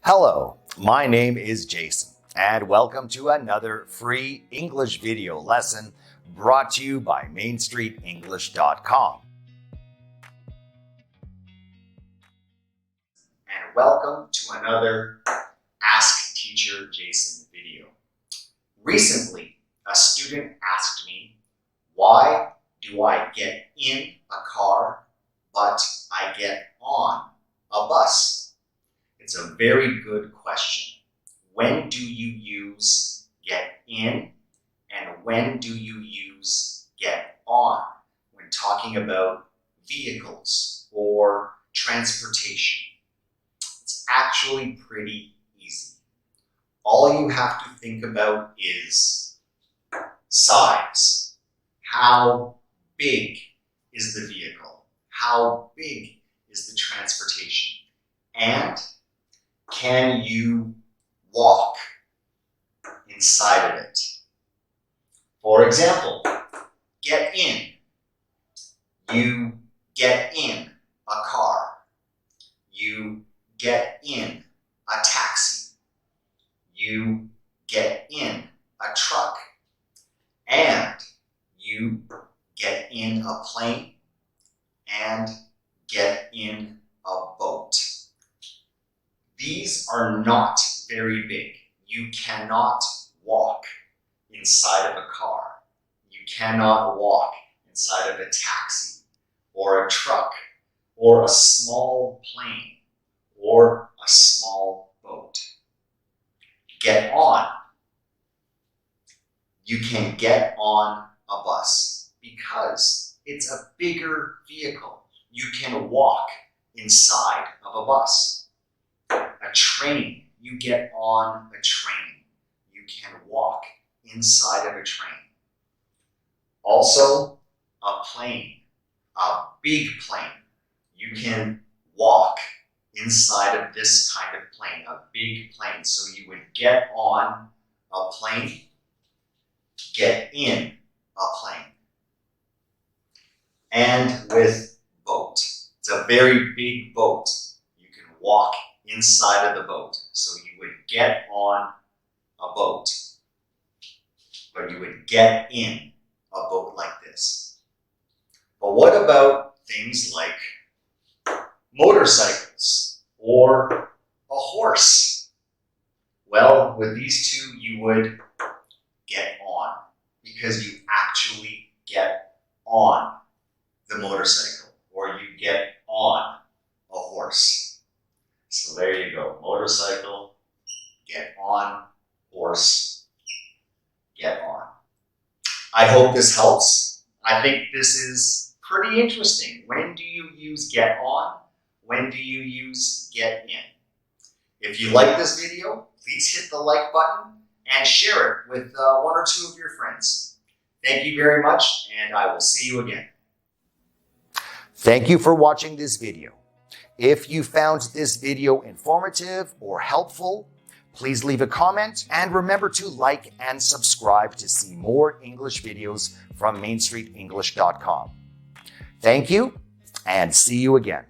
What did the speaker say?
Hello, my name is Jason, and welcome to another free English video lesson brought to you by MainStreetEnglish.com. And welcome to another Ask Teacher Jason video. Recently, a student asked me, why do I get in a car, but I get on a bus? It's a very good question. When do you use get in and when do you use get on when talking about vehicles or transportation? It's actually pretty easy. All you have to think about is size. How big is the vehicle? How big is the transportation? And can you walk inside of it? For example, get in. You get in a car. You get in a taxi. You get in a truck. And you get in a plane and get in a boat. These are not very big. You cannot walk inside of a car. You cannot walk inside of a taxi or a truck or a small plane or a small boat. Get on. You can get on a bus because it's a bigger vehicle. You can walk inside of a bus. A train, you get on a train. You can walk inside of a train. Also, a plane, a big plane. You can walk inside of this kind of plane, a big plane. So you would get on a plane, get in a plane. And with boat, it's a very big boat. You can walk inside of the boat. So you would get on a boat, but you would get in a boat like this. But what about things like motorcycles or a horse? Well, with these two, you would get on because you actually get on the motorcycle or you get on a horse. So there you go, motorcycle, get on, horse, get on. I hope this helps. I think this is pretty interesting. When do you use get on? When do you use get in? If you like this video, please hit the like button and share it with one or two of your friends. Thank you very much, and I will see you again. Thank you for watching this video. If you found this video informative or helpful, please leave a comment and remember to like and subscribe to see more English videos from MainStreetEnglish.com. Thank you and see you again.